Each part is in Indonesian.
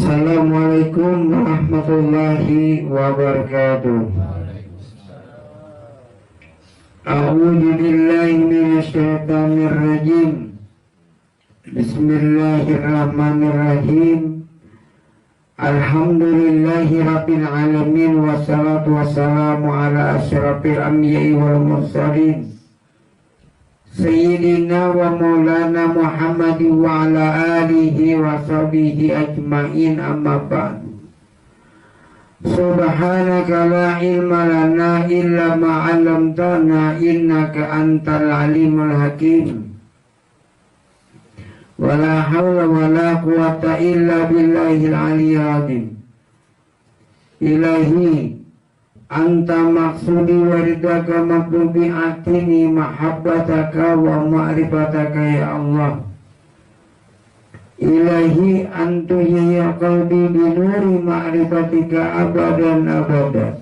Assalamualaikum warahmatullahi wabarakatuh. A'udzu billahi minasyaitonir rajim. Bismillahirrahmanirrahim. Alhamdulillahi rabbil alamin, wassalatu wassalamu ala asyrafil anbiya'i wal mursalin Sayyidina wa maulana Muhammadin wa ala alihi wa sahbihi ajma'in, amma ba'du. Subhanaka la ilma lana illa ma 'allamtana innaka antal alimul hakim. Wa la hawla wa la quwwata illa billahil aliyyil azim. Ilahi anta maksudi waridaka maklubi atini mahabbataka wa ma'rifataka ya Allah. Ilahi antu ya qalbi binuri ma'rifatika abadan abadan.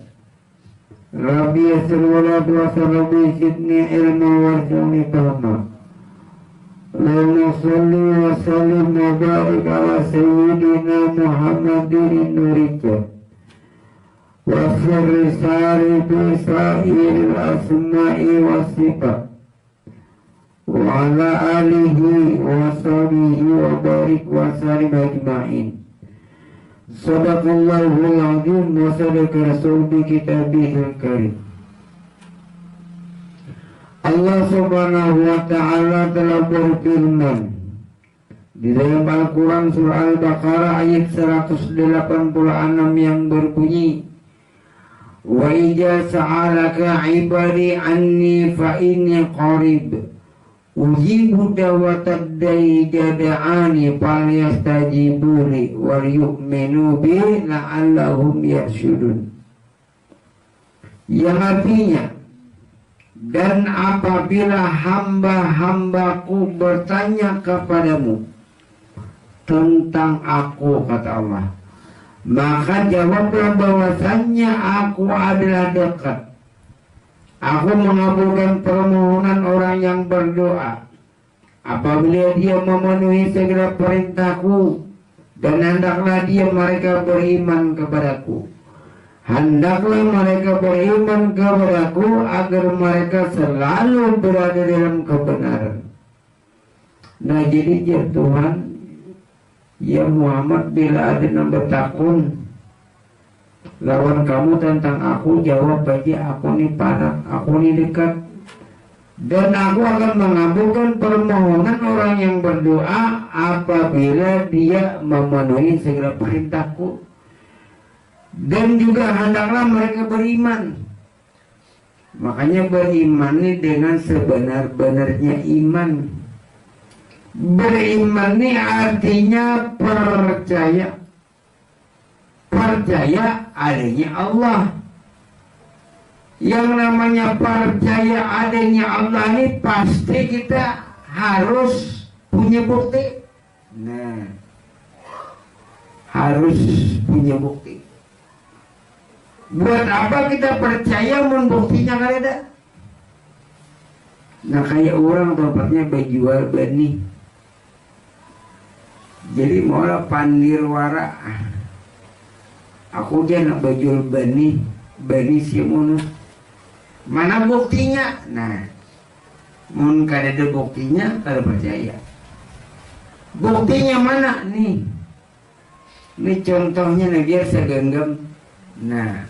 Rabbi yasir walad wa sarabbi sidni ilma warjuni fahma. Allahumma salli wa sallim wa barik ala sayyidina Muhammadin nurika wa sirri sari fi sa'iril asma'i wa sifat wa ala alihi wa sahbihi wa barik wa sallim ajma'in. Sadaqallahul azim wa sadaqa rasul bi kitabihil karim. Allah subhanahu wa ta'ala telah berfirman di dalam Al-Quran surah Al-Baqarah ayat 186 yang berbunyi, wa idza sa'alaka ibadi anni fa inni qarib ujibu da'watad da'i da'ani falyastajibuli wal yu'minu bi la'allahum yarsyudun. Yang artinya, dan apabila hamba-hambaku bertanya kepadamu tentang aku, kata Allah, maka jawablah bahwasannya aku adalah dekat. Aku mengabulkan permohonan orang yang berdoa apabila dia memenuhi segala perintahku, dan hendaklah mereka beriman kepadaku. Hendaklah mereka beriman kepadaku agar mereka selalu berada dalam kebenaran. Nah, jadi ya Tuhan, ya Muhammad, bila ada yang bertakun lawan kamu tentang aku, jawab aja, aku ini parah, aku ini dekat, dan aku akan mengabulkan permohonan orang yang berdoa apabila dia memenuhi segala perintahku. Dan juga hendaklah mereka beriman. Makanya beriman ini dengan sebenar-benarnya iman. Beriman ini artinya percaya. Percaya adanya Allah. Yang namanya percaya adanya Allah ini pasti kita harus punya bukti. Nah, harus punya bukti. Buat apa kita percaya membuktinya kan ada? Nah, kayak orang tempatnya berjual benih. Jadi mau pandir wara. Aku dia nak berjual benih si mun. Mana buktinya? Nah, mun kada ada buktinya, kada percaya. Buktinya mana nih? Ini contohnya nih, biar saya genggam. Nah,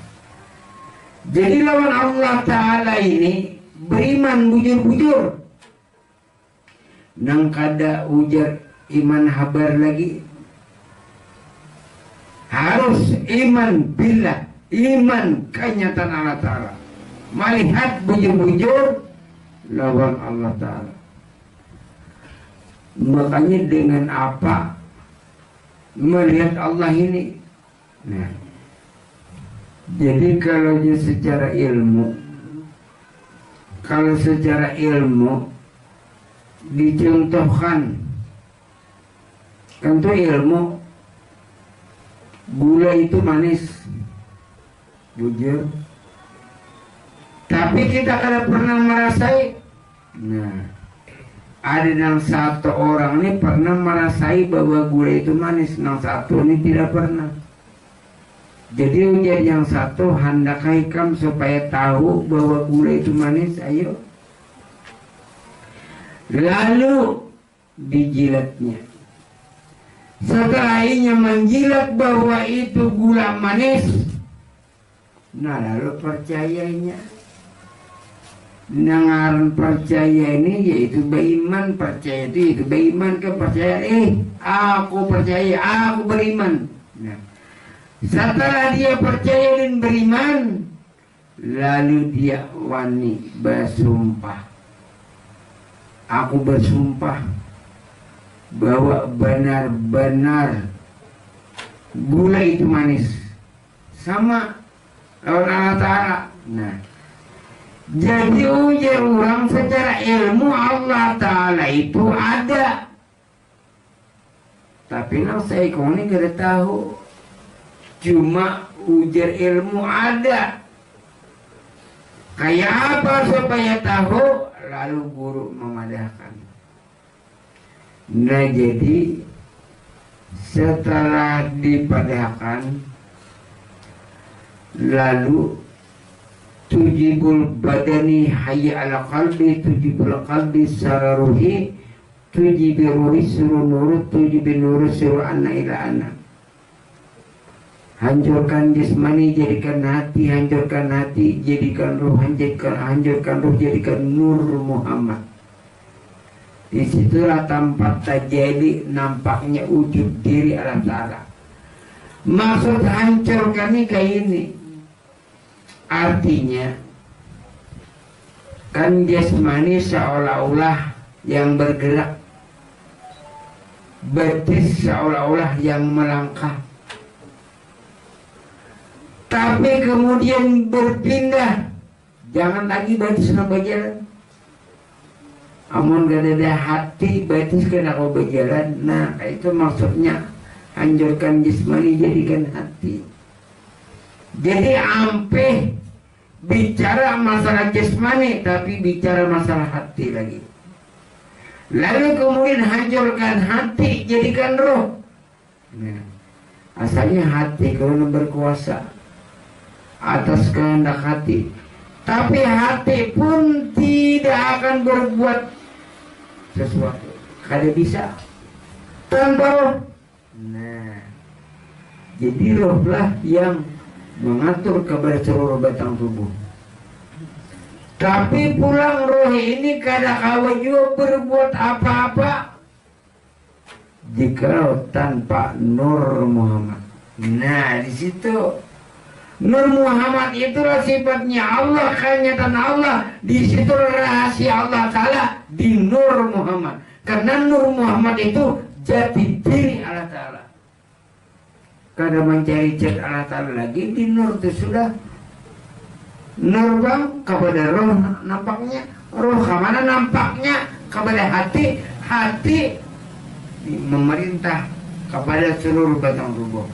jadi lawan Allah Ta'ala ini beriman bujur-bujur. Nang kada ujar iman habar lagi. Harus iman billah, iman kenyataan Allah Ta'ala. Melihat bujur-bujur lawan Allah Ta'ala. Makanya dengan apa melihat Allah ini? Nah, jadi kalau secara ilmu, dicontohkan, kan tuh ilmu, gula itu manis, bujur, tapi kita kada pernah merasai. Nah, ada yang satu orang ini pernah merasai bahwa gula itu manis, yang satu ini tidak pernah. Jadi ujar yang satu, hendak hikam supaya tahu bahwa gula itu manis, ayo. Lalu dijilatnya. Setelah inya menjilat bahwa itu gula manis, nah lalu percayanya. Nangaran percaya ini yaitu beriman. Percaya itu beriman ke percaya. Aku percaya, aku beriman. Nah, setelah dia percaya dan beriman, lalu dia wani bersumpah. Aku bersumpah bahwa benar-benar gula itu manis, sama lawan Allah Ta'ala. Nah, jadi ujar orang secara ilmu Allah Ta'ala itu ada, tapi nang saya ini gak tahu. Cuma ujar ilmu ada. Kayak apa supaya tahu? Lalu guru memadahkan. Nah jadi setelah dipadahkan, lalu tujibul badani hayya ala qalbi, tujibul qalbi sararuhi, tujibul ruhi suruh nurut, tujibul nurut suruh anna ila anna. Hancurkan jasmani, jadikan hati, hancurkan hati, jadikan ruh, hancurkan ruh, jadikan nur Muhammad. Disitulah tempat terjadi nampaknya wujud diri Allah Ta'ala. Maksud hancurkan ini kayak ini. Artinya kan jasmani seolah-olah yang bergerak, betis seolah-olah yang melangkah, tapi kemudian berpindah. Jangan lagi betis nak berjalan. Amun gak ada hati betis kena kau berjalan. Nah itu maksudnya hancurkan jasmani, jadikan hati. Jadi ampe bicara masalah jasmani, tapi bicara masalah hati lagi. Lalu kemudian hancurkan hati, jadikan roh. Nah, asalnya hati kalau berkuasa atas kehendak hati, tapi hati pun tidak akan berbuat sesuatu. Kada bisa tanpa roh. Nah, jadi rohlah yang mengatur kepada seluruh batang tubuh. Tapi pulang roh ini kadang-kadang juga berbuat apa-apa jika tanpa Nur Muhammad. Nah, di situ Nur Muhammad itulah sifatnya Allah, kenyataan Allah. Di situ rahasia Allah Ta'ala di Nur Muhammad. Karena Nur Muhammad itu jati diri Allah Ta'ala. Kada mencari cat Allah Ta'ala lagi, di nur itu sudah. Nur bang kepada roh nampaknya, roh kemana nampaknya kepada hati, hati memerintah kepada seluruh batang tubuh.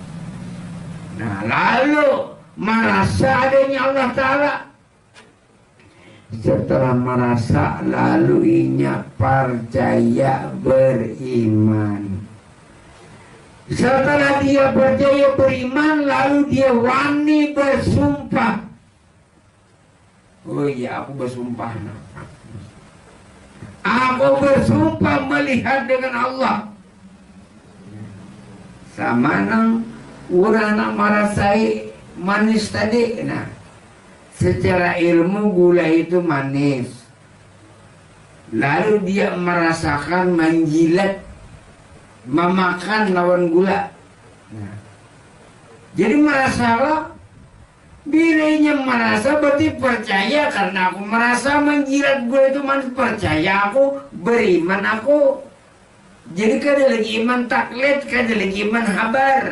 Nah lalu merasa adanya Allah Ta'ala. Setelah merasa, lalu inya percaya beriman. Setelah dia percaya beriman, lalu dia wani bersumpah. Oh iya, aku bersumpah. Aku bersumpah melihat dengan Allah. Sama nang orang nak merasai manis tadi. Nah, secara ilmu gula itu manis. Lalu dia merasakan menjilat, memakan lawan gula. Nah, jadi merasalah, dirinya merasa berarti percaya. Karena aku merasa menjilat gula itu manis, percaya aku, beriman aku. Jadi kada lagi iman taklid, kada lagi iman habar.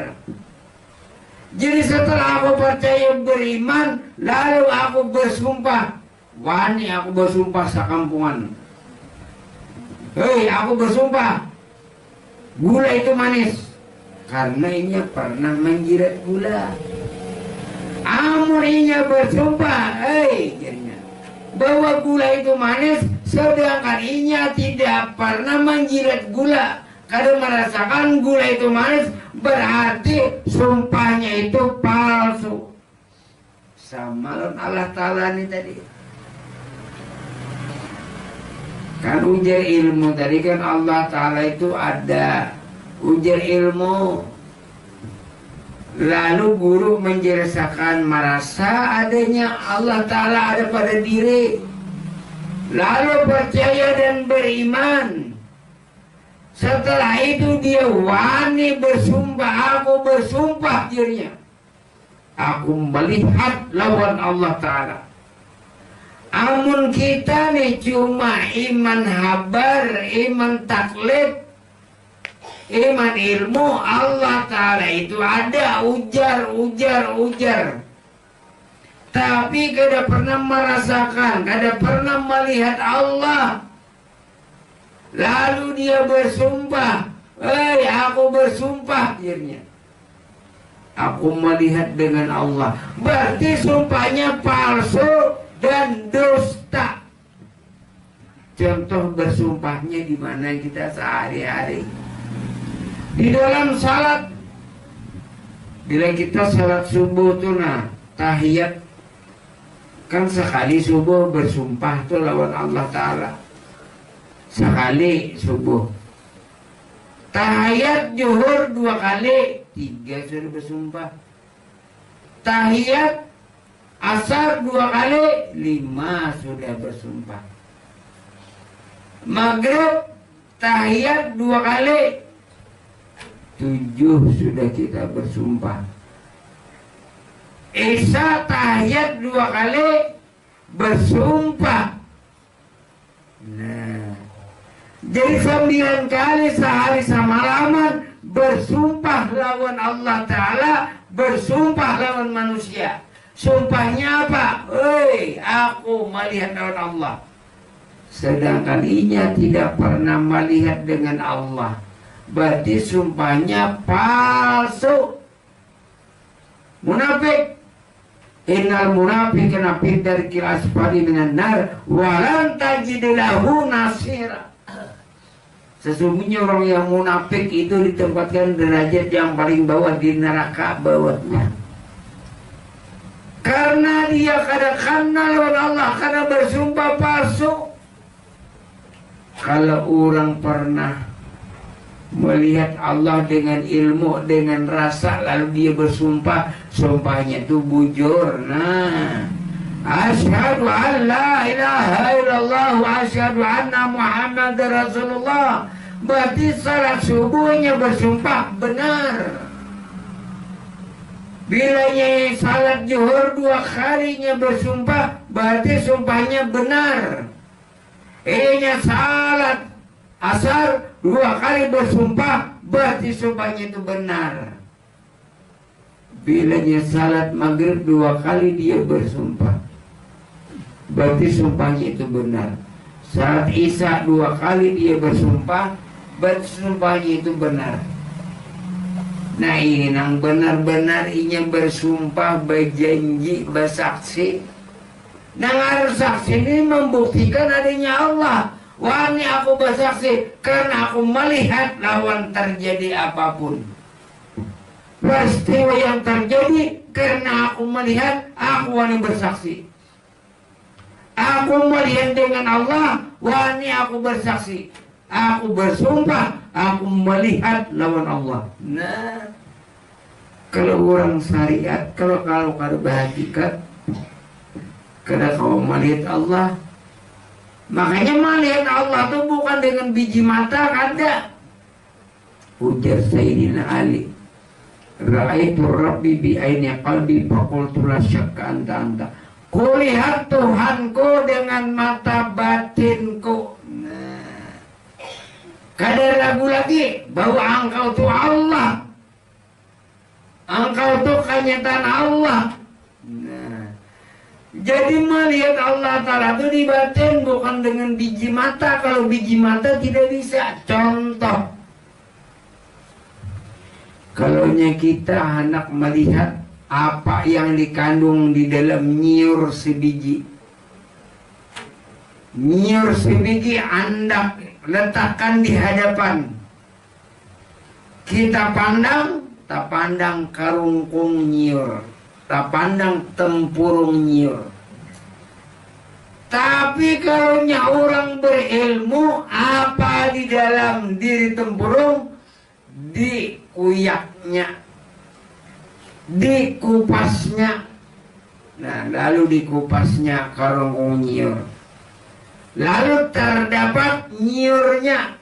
Jadi setelah aku percaya beriman, lalu aku bersumpah. Wani aku bersumpah sakampungan. Hei, aku bersumpah gula itu manis. Karena inya pernah menjilat gula. Amun inya bersumpah, hei, jadinya bahwa gula itu manis, Sedangkan inya tidak pernah menjilat gula. Kalau merasakan gula itu manis, berarti sumpahnya itu palsu. Sama Allah Ta'ala ini tadi. Kan ujar ilmu tadi kan Allah Ta'ala itu ada ujar ilmu. Lalu guru menjelaskan merasa adanya Allah Ta'ala ada pada diri. Lalu percaya dan beriman. Setelah itu dia wani bersumpah, aku bersumpah dirinya. Aku melihat lawan Allah Ta'ala. Amun kita nih cuma iman habar, iman taklid, iman ilmu, Allah Ta'ala itu ada, ujar. Tapi kada pernah merasakan, kada pernah melihat Allah. Lalu dia bersumpah, aku bersumpah dirinya. Aku melihat dengan Allah. Berarti sumpahnya palsu dan dusta. Contoh bersumpahnya di mana kita sehari-hari. Di dalam salat, bila kita salat subuh tuh tahiyat, kan sekali subuh bersumpah tuh lawan Allah Ta'ala. Sekali subuh. Tahiyat zuhur 2 kali, 3 sudah bersumpah. Tahiyat asar 2 kali, 5 sudah bersumpah. Maghrib tahiyat 2 kali, 7 sudah kita bersumpah. Isya tahiyat 2 kali bersumpah. Nah, jadi 9 kali sehari semalaman bersumpah lawan Allah Ta'ala, bersumpah lawan manusia. Sumpahnya apa? Aku melihat lawan Allah. Sedangkan inya tidak pernah melihat dengan Allah. Berarti sumpahnya palsu. Munafik. Innal munafiqina fi darkil asfali minan nar wa lan tajid lahu nasira. Sesungguhnya orang yang munafik itu ditempatkan derajat yang paling bawah di neraka bawahnya. Karena dia kada kenal Allah, karena bersumpah palsu. Kalau orang pernah melihat Allah dengan ilmu, dengan rasa, lalu dia bersumpah, sumpahnya itu bujur. Nah, asyhadu an la ilaha illallah wa asyhadu anna Muhammad Rasulullah. Berarti salat subuhnya bersumpah benar. Bilanya salat zuhur 2 kalinya bersumpah, berarti sumpahnya benar. Ini salat asar 2 kali bersumpah, berarti sumpahnya itu benar. Bilanya salat maghrib 2 kali dia bersumpah, berarti sumpahnya itu benar. Salat isya 2 kali dia bersumpah, berarti sumpahnya itu benar. Nah ini yang benar-benar inya bersumpah, berjanji, bersaksi. Nang harus saksi ini membuktikan adanya Allah. Wah ini aku bersaksi karena aku melihat lawan terjadi apapun. Peristiwa yang terjadi karena aku melihat, aku wani bersaksi. Aku melihat dengan Allah, wani aku bersaksi. Aku bersumpah, aku melihat lawan Allah. Nah, kalau orang syariat, kalau berhakikat, kalau kau melihat Allah, makanya melihat Allah itu bukan dengan biji mata, kada. Ujar Sayyidina Ali, ra'aitu Rabbi bi aini qalbi faqultu la syakka anta. Kulihat Tuhanku dengan mata batinku. Nah, kada ragu lagi bahwa engkau itu Allah. Engkau itu kenyataan Allah. Nah, jadi melihat Allah Ta'ala itu di batin, bukan dengan biji mata. Kalau biji mata tidak bisa. Contoh, kalau kita hendak melihat apa yang dikandung di dalam nyiur sebiji, Nyiur sebiji Anda letakkan di hadapan. Kita pandang, tak pandang karungkung nyiur, tak pandang tempurung nyiur. Tapi kalau orang berilmu, apa di dalam diri tempurung, dikuyaknya, dikupasnya. Nah, lalu dikupasnya karungkung nyiur. Lalu terdapat nyiurnya.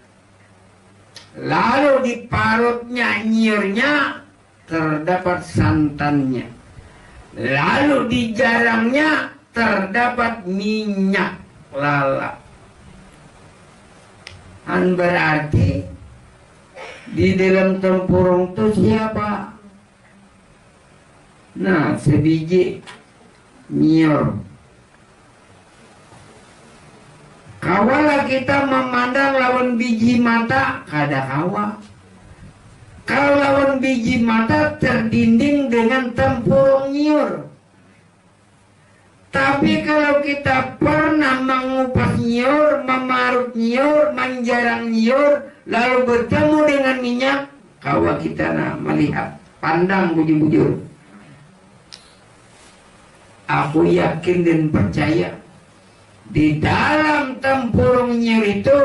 Lalu di parutnya nyiurnya terdapat santannya. Lalu di jarangnya terdapat minyak lala. Berarti di dalam tempurung itu siapa? Nah, sebiji nyiur. Kawalah kita memandang lawan biji mata, kada kawa. Kalau lawan biji mata terdinding dengan tempurung nyiur. Tapi kalau kita pernah mengupas nyiur, memarut nyiur, menjarang nyiur, lalu bertemu dengan minyak, kawa kita melihat, pandang bujur-bujur. Aku yakin dan percaya di dalam tempurung nyiur itu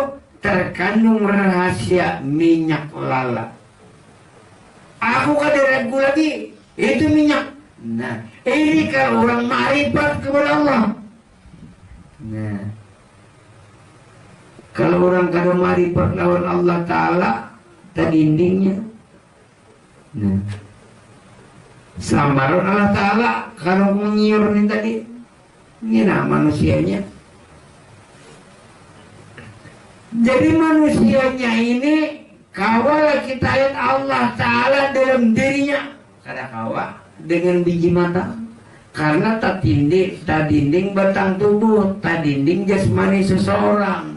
terkandung rahasia minyak lala. Aku kada ragu lagi, itu minyak. Nah, ini kalau orang ma'rifat kepada Allah. Nah, kalau orang kada ma'rifat lawan Allah Ta'ala, terdindingnya. Nah, samaran Allah Ta'ala kalau menyiur ini tadi, ini manusianya. Jadi manusianya ini kawal kita lihat Allah Ta'ala dalam dirinya. Kada kawal dengan biji mata. Karena tak dinding batang tubuh, tak dinding jasmani seseorang.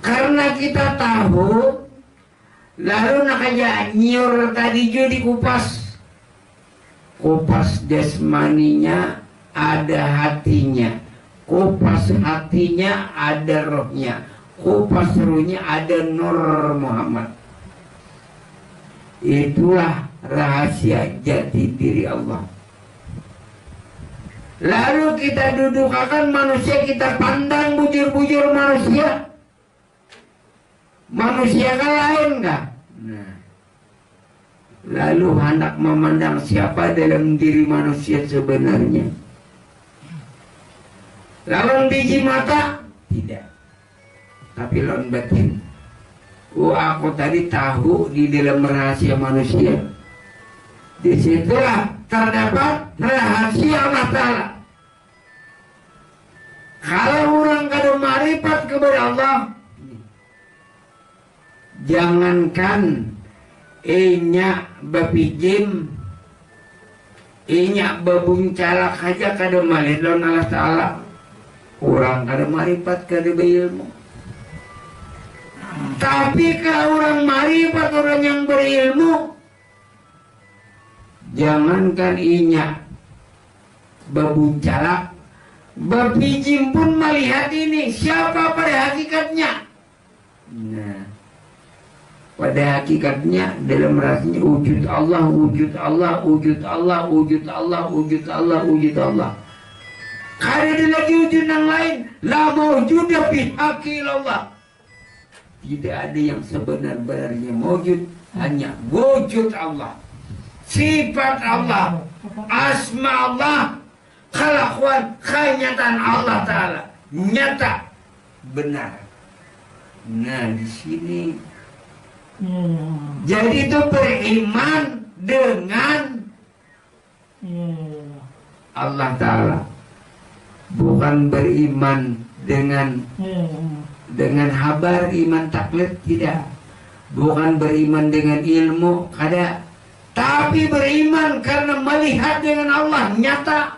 Karena kita tahu, lalu nakaya nyiur tadi juga dikupas. Kupas jasmaninya ada hatinya. Kupas hatinya ada rohnya. Kupas rohnya ada Nur Muhammad. Itulah rahasia jati diri Allah. Lalu kita dudukkan manusia, kita pandang bujur-bujur manusia. Manusia kan lain kah? Nah, lalu hendak memandang siapa dalam diri manusia sebenarnya. Lawan biji mata tidak, tapi lawan batin. Aku tadi tahu di dalam rahasia manusia. Disitulah terdapat rahasia Allah Ta'ala. Kalau orang kada ma'rifat kepada Allah, jangankan inya bapijim, inya babuncalak aja kada malih lawan Allah Ta'ala. Orang kada ma'rifat kada berilmu. Tapi kalau orang ma'rifat, orang yang berilmu, jangankan inya babuncalak, bapijim pun melihat ini siapa pada hakikatnya. Nah, pada hakikatnya dalam rasanya wujud Allah, wujud Allah, wujud Allah, wujud Allah, wujud Allah, wujud Allah. Kada ada lagi wujud yang lain. La mawjuda fi haqqil Allah. Tidak ada yang sebenar-benarnya wujud, hanya wujud Allah. Sifat Allah, asma Allah, kelakuan, kenyataan Allah Ta'ala nyata, benar. Nah, di sini jadi itu beriman dengan Allah Ta'ala, bukan beriman dengan habar iman taklid, tidak. Bukan beriman dengan ilmu, kada. Tapi beriman karena melihat dengan Allah nyata.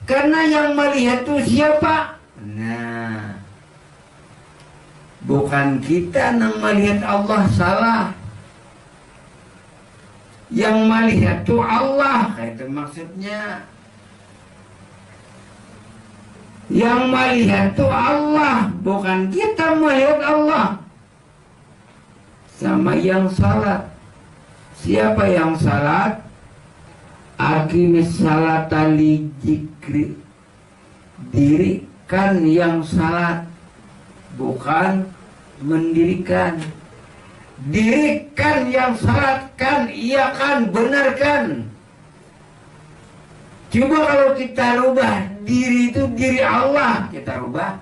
Karena yang melihat itu siapa? Nah, bukan kita yang melihat Allah, salah. Yang melihat itu Allah, itu maksudnya. Yang melihat itu Allah, bukan kita melihat Allah. Sama yang salat. Siapa yang salat? Aqimis salata li dzikri. Dirikan yang salat, bukan mendirikan. Dirikan yang salatkan, iakan, benarkan. Coba kalau kita rubah, diri itu diri Allah, kita rubah.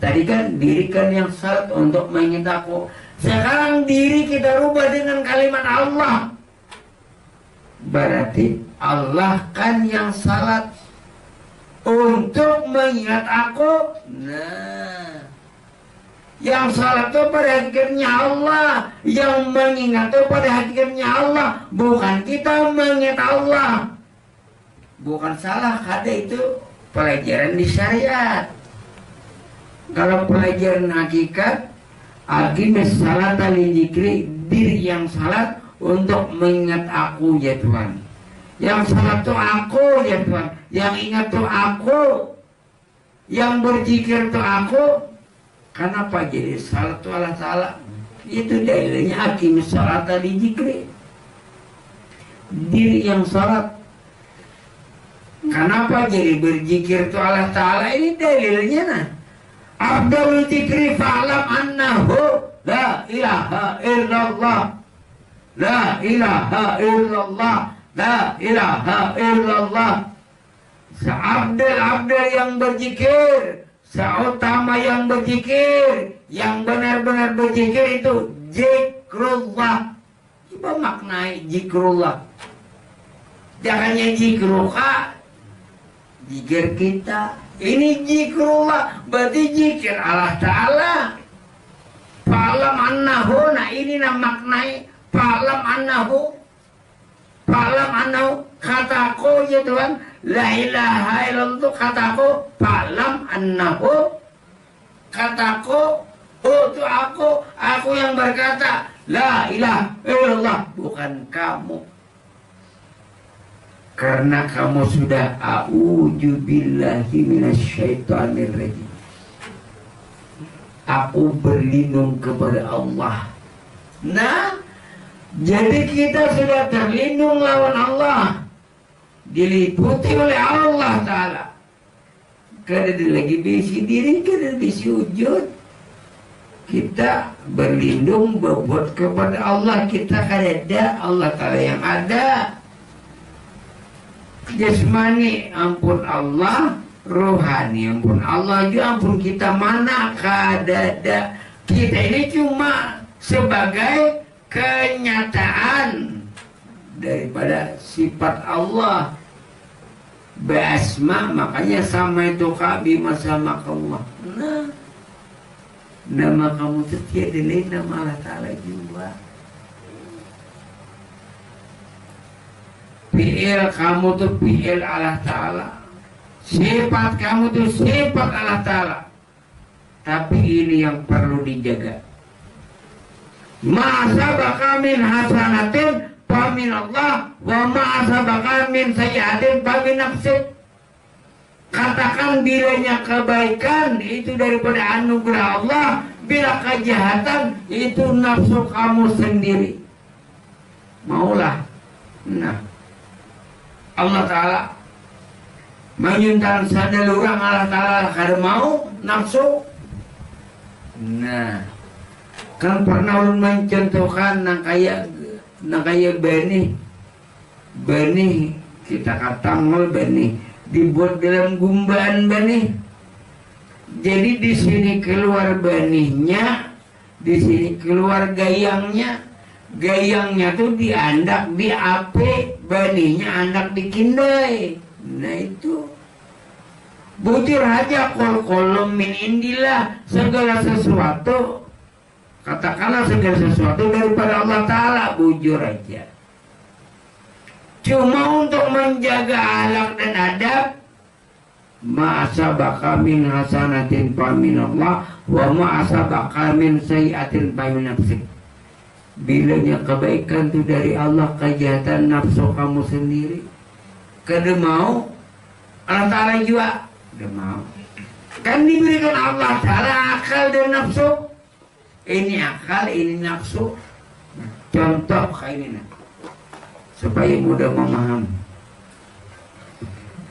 Tadi kan dirikan yang salat untuk mengingat aku. Sekarang diri kita rubah dengan kalimat Allah. Berarti Allah kan yang salat untuk mengingat aku. Nah, yang salat itu pada hakikatnya Allah, yang mengingat itu pada hakikatnya Allah, bukan kita mengingat Allah. Bukan salah, ada itu pelajaran di syariat. Kalau pelajaran hakikat, aqimis salata li dzikri, diri yang salat untuk mengingat aku ya Tuhan. Yang salat itu aku ya Tuhan, yang ingat itu aku, yang berzikir itu aku. Kenapa jadi salat itu Allah Ta'ala? Itu dalilnya aqimis salata li dzikri, diri yang salat. Kenapa jadi berzikir itu Allah Ta'ala? Ini dalilnya nah. Abdul dzikri fa'lam annahu la ilaha illallah. La ilaha illallah. La ilaha illallah. Seabdul yang berzikir, seutama yang berzikir, yang benar-benar berzikir itu zikrullah. Coba maknai zikrullah. Jangannya zikruka, zikir kita. Ini zikrullah, berarti zikir Allah Ta'ala. Fa'lam annahu, nah ini maknai. Fa'lam annahu, fa'lam annahu, kataku ya Tuhan, la ilaha illallah itu kataku. Fa'lam annahu, kataku, oh itu aku yang berkata la ilaha illallah, bukan kamu. Karena kamu sudah a'udzubillahi minasyaitonir rajim. Aku berlindung kepada Allah. Nah, jadi kita sudah terlindung lawan Allah, diliputi oleh Allah Ta'ala. Karena dia lagi bisi diri, karena bisi wujud. Kita berlindung berbuat kepada Allah. Kita kan ada Allah Ta'ala yang ada. Jasmani ampun Allah, rohani ampun Allah, juga ampun kita. Mana kadada kita ini cuma sebagai kenyataan daripada sifat Allah. Basma, makanya sama itu bima sama Allah. Nah, nama kamu itu tiada lain nama Allah Ta'ala juga. Fi'il kamu tuh fi'il Allah Ta'ala, sifat kamu tuh sifat Allah Ta'ala. Tapi ini yang perlu dijaga. Ma'asabaka min hasanatin famin Allah, wa ma'asabaka min sayyi'atin famin nafsik. Katakan bilanya kebaikan itu daripada anugerah Allah, bila kejahatan itu nafsu kamu sendiri. Maulah. Nah, Allah Ta'ala menyuntan sadar orang Allah Ta'ala kada mau nafsu. Nah, kan pernah ulun mencontohkan nang kaya benih kita kata ngol benih dibuat dalam gumbaan benih. Jadi di sini keluar benihnya, di sini keluar gayangnya. Gayangnya tuh diandak di ape, benihnya andak di kindai. Nah itu butir aja kol min indillah, segala sesuatu, katakanlah segala sesuatu daripada Allah Ta'ala, bujur aja. Cuma untuk menjaga akhlak dan adab, ma'asabaka min hasanatin famin Allah, wa ma'asabaka min sayyi'atin famin nafsik. Bilanya kebaikan itu dari Allah, kejahatan nafsu kamu sendiri. Kada mau Allah Ta'ala juga kada mau. Kan diberikan Allah Ta'ala akal dan nafsu. Ini akal, ini nafsu. Contoh kayak ini nah, supaya mudah memahami.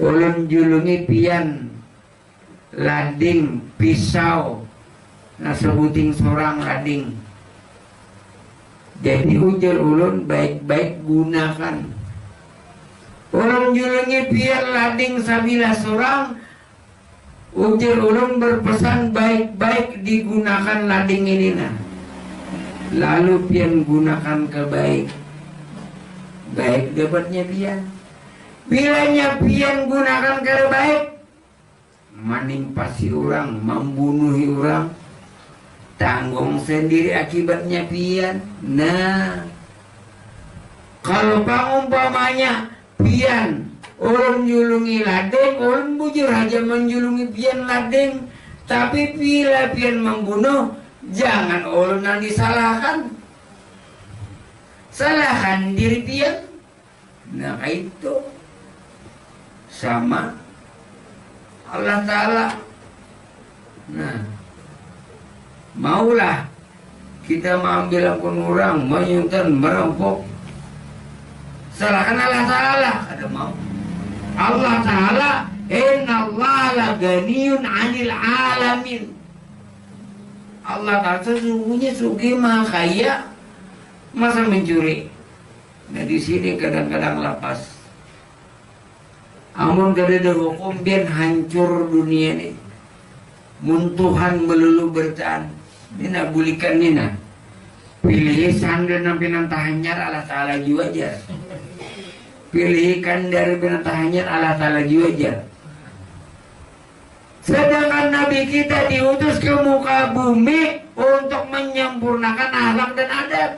Ulun julungi pian lading pisau nah sebuting sorang lading. Jadi ujar ulun baik-baik gunakan. Ulun julungi pian lading sabila sorang, ujar ulun berpesan baik-baik digunakan lading ini nah. Lalu pian gunakan ke baik dapatnya pian. Bilanya pian gunakan ke baik, manimpasi orang, membunuhi orang, tanggung sendiri akibatnya pian. Nah, kalau pangumpamanya pian orang julungi lading, orang bujur aja menjulungi pian lading, tapi bila pian membunuh, jangan orang yang disalahkan, salahkan diri pian. Nah itu sama Allah Ta'ala. Nah, maulah kita mengambil akun orang, menyuntan, merampok, salahkan Allah Ta'ala. Ada mau Allah Ta'ala, inna Allah la ganiyun 'anil alamin. Allah Ta'ala sesungguhnya sugih maha kaya, masa mencuri. Nah di sini kadang-kadang lapas. Amun kada hukum biar hancur dunia ini. Mun Tuhan melulu bertahan. Ini nak bulikan ni nak. Pilih sandal nampi nang tahanyar Allah Ta'ala jiwa aja. Pilihkan dari binatang hanyar Allah Ta'ala jiwa aja. Sedangkan Nabi kita diutus ke muka bumi untuk menyempurnakan akhlak dan adab.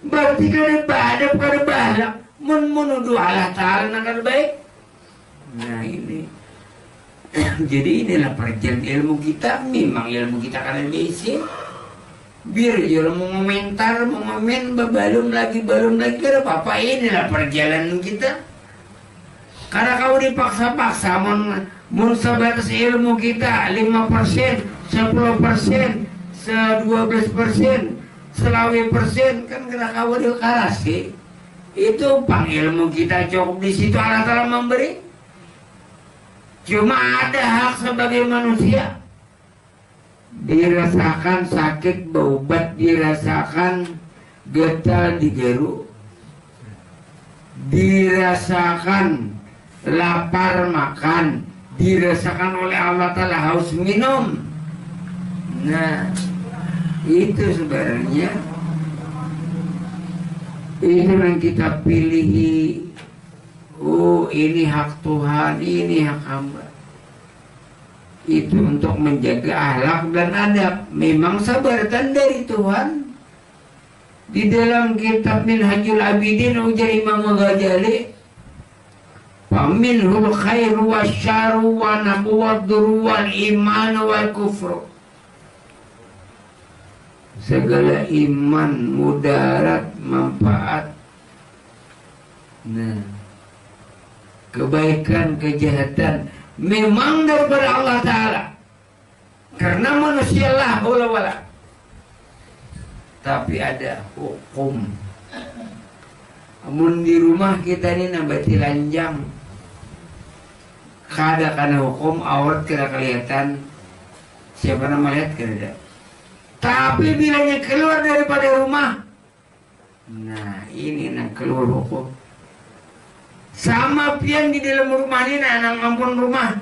Berarti kada adab kada balak menuduh Allah Ta'ala nakal baik. Nah ini jadi inilah perjalanan ilmu kita. Memang ilmu kita kan basic. Biar jual mau komentar, mau komen, belum lagi kada apa-apa. Inilah perjalanan kita. Karena kau dipaksa-paksa mun sebatas ilmu kita 5%, 10%, 12%, 12% kan kena kau dikarasi. Itu pang ilmu kita cukup di situ Allah Ta'ala memberi. Cuma ada hak sebagai manusia. Dirasakan sakit berobat, dirasakan getal digeru, dirasakan lapar makan, dirasakan oleh Allah Ta'ala haus minum. Nah itu sebenarnya itu yang kita pilih. Oh ini hak Tuhan, ini hak hamba. Itu untuk menjaga akhlak dan adab. Memang sabaratan dari Tuhan. Di dalam kitab Minhajul Abidin ujar Imam Ghazali, faminhul khairu wasyaru wa nabuwaduru wal iman wal kufru. Segala iman, mudarat, manfaat. Nah, kebaikan, kejahatan memang daripada Allah Ta'ala. Karena manusia lah bola-bola. Tapi ada hukum. Amun di rumah kita ini nabati lanjang, kada kana hukum aurat kada kelihatan. Siapa nama lihat kada. Tapi bilanya keluar daripada rumah, nah ini nak keluar hukum. Sama pian di dalam rumah ini anak ampun rumah.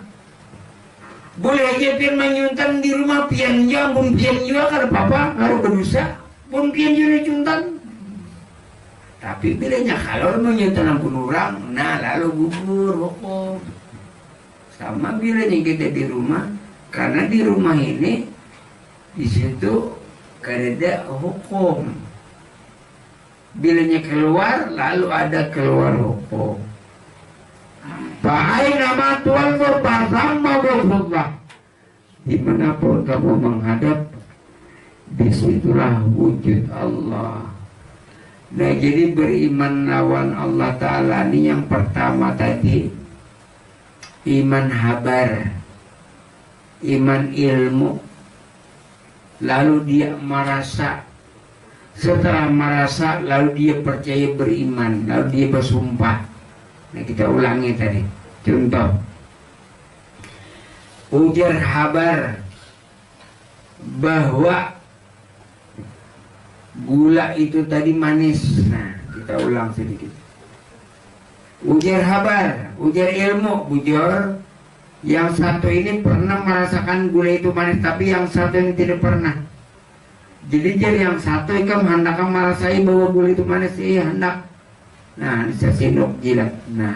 Boleh aja pian menyuntan di rumah pian jam pun pian juga kada apa-apa, harus berdosa. Pun pian juga cuntan. Tapi bilanya kalau menyuntan ampun orang, nah lalu gugur hukum. Sama bilanya kita di rumah, karena di rumah ini di situ kada hukum. Bilanya keluar, lalu ada keluar hukum. Bahai nama Tuhan bersama Rasulullah. Dimanapun kamu menghadap, disitulah wujud Allah. Nah jadi beriman lawan Allah Ta'ala ini yang pertama tadi, iman habar. iman ilmu, lalu dia merasa, setelah merasa lalu dia percaya beriman, lalu dia bersumpah. Nah, kita ulangi tadi. Contoh, ujar kabar bahwa gula itu tadi manis. Nah, kita ulang sedikit. Ujar kabar, ujar ilmu, bujur. Yang satu ini pernah merasakan gula itu manis, tapi yang satu ini tidak pernah. Jadi yang satu kan hendak merasai bahwa gula itu manis, iya hendak. Nah, bisa sendok jilat. Nah,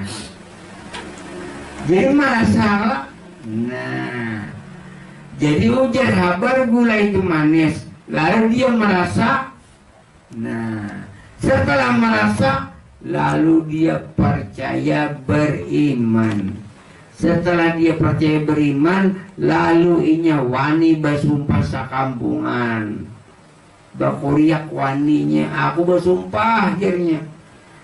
jadi masalah. Nah, jadi ujar kabar gula itu manis, lalu dia merasa. Nah, setelah merasa, lalu dia percaya beriman. Setelah dia percaya beriman, lalu inya wani bersumpah sakampungan. Bakuriak waninya, aku bersumpah akhirnya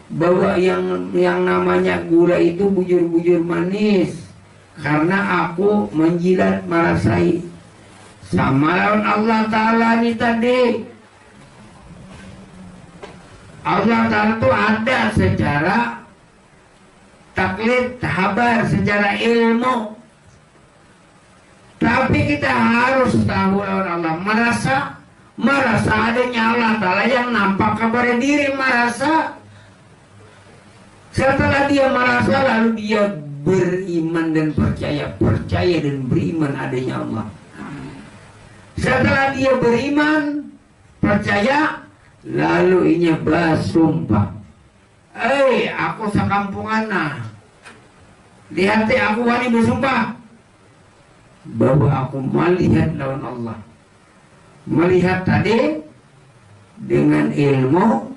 bahwa yang namanya gula itu bujur-bujur manis, karena aku menjilat merasai. Sama lawan Allah Ta'ala ini tadi. Allah Ta'ala itu ada secara taklid, habar, secara ilmu. Tapi kita harus tahu lawan Allah, merasa adanya Allah Ta'ala yang nampak kepada diri, merasa. Setelah dia merasa, lalu dia beriman dan percaya dan beriman adanya Allah. Setelah dia beriman, percaya, lalu inya bersumpah. Aku sakampungan nah. Lihat aku wani bersumpah bahwa aku melihat lawan Allah. Melihat tadi dengan ilmu,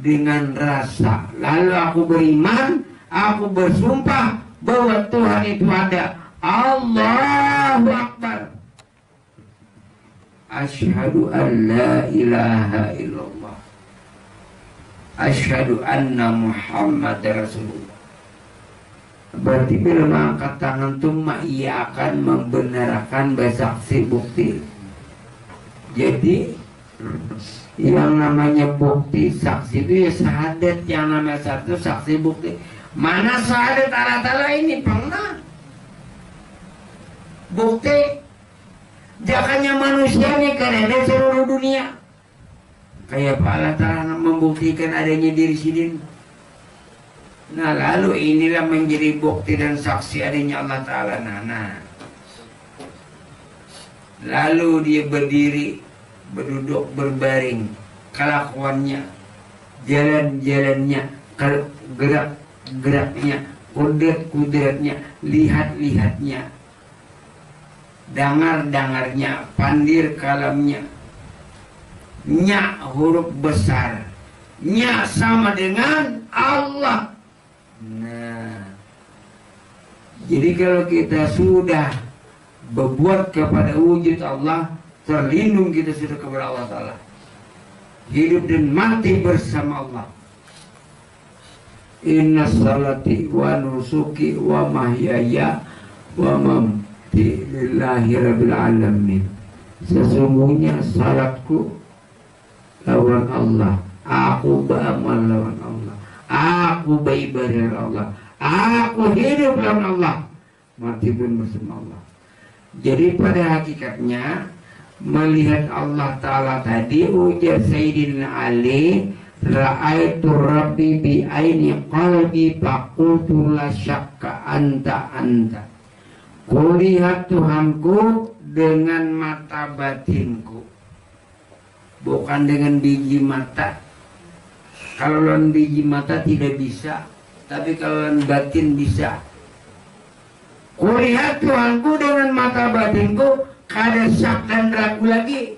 dengan rasa. Lalu aku beriman, aku bersumpah bahwa Tuhan itu ada. Allahu Akbar. Asyhadu an la ilaha illallah. Asyhadu anna Muhammad Rasulullah. Berarti bila mengangkat tangan itu ia akan membenarkan bersaksi bukti. Jadi yang namanya bukti saksi itu ya syahadat, yang namanya satu saksi bukti. Mana syahadat Allah Ta'ala ini pernah bukti jakannya manusia ini karena seluruh dunia. Kayak Pak Allah Ta'ala membuktikan adanya diri sendiri. Nah, lalu inilah menjadi bukti dan saksi adanya Allah Ta'ala. Nah. Lalu dia berdiri, berduduk, berbaring, kelakuannya, jalan-jalannya, gerak-geraknya, kudrat-kudratnya, lihat-lihatnya, dangar-dangarnya, pandir kalamnya, nya huruf besar, nya sama dengan Allah. Nah, jadi kalau kita sudah berbuat kepada wujud Allah, terlindung kita sudah kepada Allah Ta'ala, hidup dan mati bersama Allah. Inna salati wa nusuki wa mahyaya wa mamati lillahi rabbil alamin. Sesungguhnya salatku lawan Allah, aku beramal lawan Allah, aku beribadah lawan Allah, aku hidup lawan Allah, mati pun bersama Allah. Jadi pada hakikatnya melihat Allah Ta'ala tadi, ujar Sayyidina Ali, ra'aitu rabbi bi aini qalbi faqultu la syakka anta. Kulihat Tuhanku dengan mata batinku, bukan dengan biji mata. Kalau lawan biji mata tidak bisa, tapi kalau lawan batin bisa. Kulihat Tuhanku dengan mata batinku, kada syak dan ragu lagi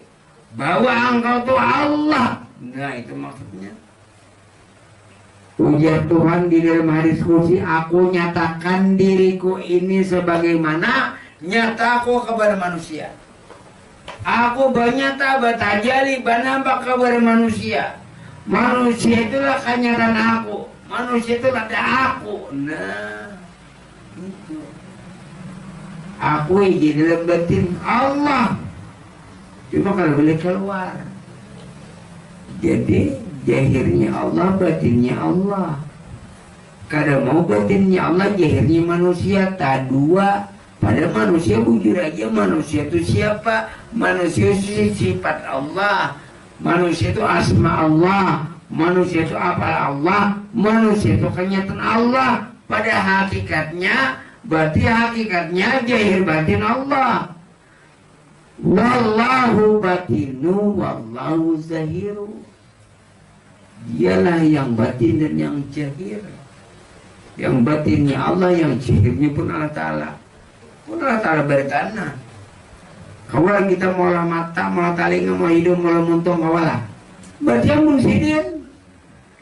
bahwa engkau itu Allah. Nah, itu maksudnya. Ujar Tuhan di dalam hadis kursi, aku nyatakan diriku ini sebagaimana nyataku kepada manusia. Aku bernyata bertajali bernampak kepada manusia. Manusia itulah kenyataan aku. Manusia itulah ada aku. Nah, itu. Aku izin dalam batin Allah. Cuma kalau boleh keluar. Jadi zahirnya Allah, batinnya Allah. Kada mau batinnya Allah, zahirnya manusia. Tak dua. Padahal manusia bujur aja, manusia itu siapa? Manusia itu sifat Allah, manusia itu asma Allah, manusia itu apa Allah, manusia itu kenyataan Allah. Pada hakikatnya, berarti hakikatnya zahir batin Allah. Wallahu batinu, wallahu zahiru. Dialah yang batin dan yang zahir. Yang batinnya Allah, yang zahirnya pun Allah Ta'ala. Allah Ta'ala bertanah. Kawalan kita maulah mata, maulah talinga, mau hidung, maulah muntung, kawalah. Berarti ampun sidin.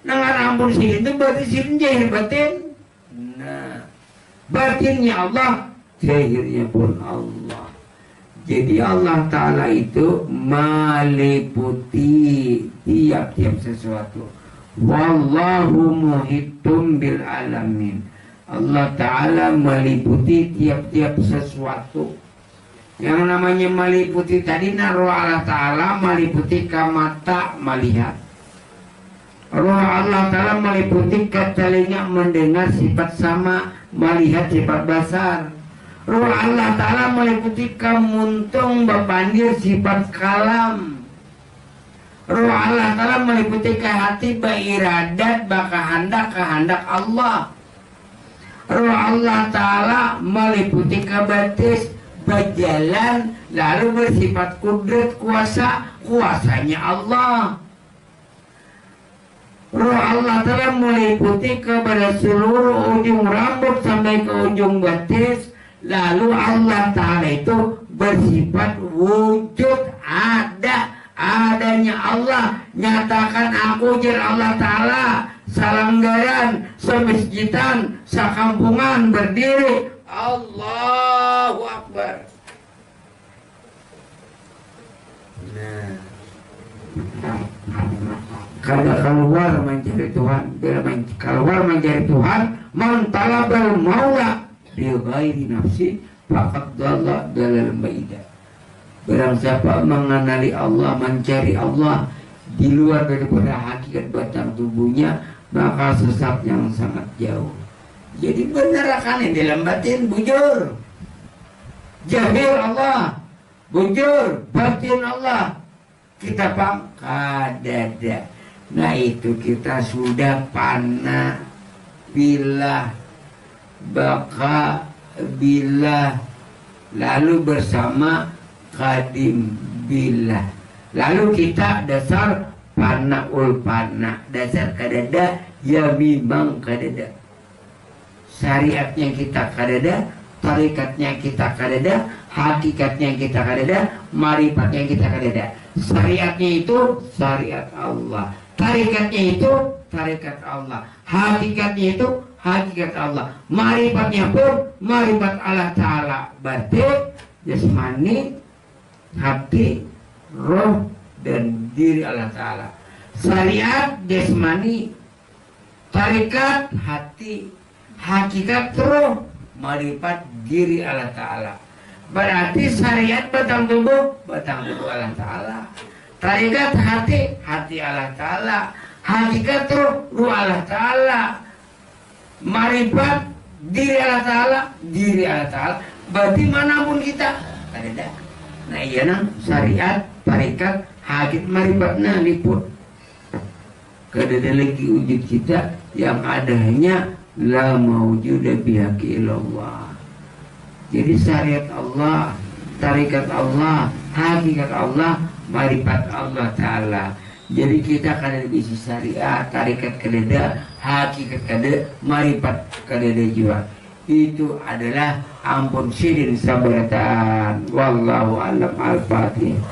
Nangan ampun sidin itu berarti sidin jahir batin. Nah, batinnya Allah, zahirnya pun Allah. Jadi Allah Ta'ala itu meliputi tiap-tiap sesuatu. Wallahu muhitum bil alamin. Allah Ta'ala meliputi tiap-tiap sesuatu. Yang namanya meliputi tadi roh Allah Ta'ala meliputi ke mata melihat. Roh Allah Ta'ala meliputi ke telinga mendengar sifat sama, melihat sifat basar. Roh Allah Ta'ala meliputi ke muntung bepandir sifat kalam. Roh Allah Ta'ala meliputi ke hati beiradat kehendak Allah. Roh Allah Ta'ala meliputi kebatis berjalan lalu bersifat kudrat kuasa, kuasanya Allah. Roh Allah Ta'ala meliputi kepada seluruh ujung rambut sampai ke ujung batis. Lalu Allah Ta'ala itu bersifat wujud adanya Allah. Nyatakan aku jar Allah Ta'ala. Salanggaran, semasjidan, sakampungan berdiri. Allahu Akbar. Nah, kalau keluar mencari Tuhan, keluar mencari Tuhan, man talabal maula bi ghairi nafsi faqad dhalla dhalalan ba'ida. Barang siapa mengenali Allah, mencari Allah di luar daripada hakikat batang tubuhnya, maka sesat yang sangat jauh. Jadi benar kan yang dalam batin bujur, jahil Allah, bujur batin Allah. Kita paham kadada. Nah itu kita sudah panah billah, baka billah, lalu bersama kadim billah. Lalu kita dasar panah ul panah, dasar kadada ya memang kadada. Syariatnya kita kadada, tarikatnya kita kadada, hakikatnya kita kadada, marifatnya kita kadada. Syariatnya itu syariat Allah, tarikatnya itu tarikat Allah, hakikatnya itu hakikat Allah, marifatnya pun marifat Allah Ta'ala. Berarti jasmani, hati, roh, dan diri Allah Ta'ala. Syariat jasmani, tarikat hati, hakikat roh, marifat diri Allah Ta'ala. Berarti syariat batang tubuh Allah Ta'ala. Tarikat hati Allah Ta'ala. Hakikat roh Allah Ta'ala. Marifat diri Allah Ta'ala, diri Allah Ta'ala. Berarti manapun kita ada. Nah iya nang syariat, tarikat, hakikat, marifatnya liput. Kadada lagi wujud kita yang ada hanya la mawjuda bihaqi illallah. Jadi syariat Allah, tarikat Allah, hakikat Allah, marifat Allah Ta'ala. Jadi kita kada bisa syariat, tarikat kadada, hakikat kadada, marifat kadada juga. Itu adalah ampun sidin sabaratan. Wallahu a'lam al-fatihah.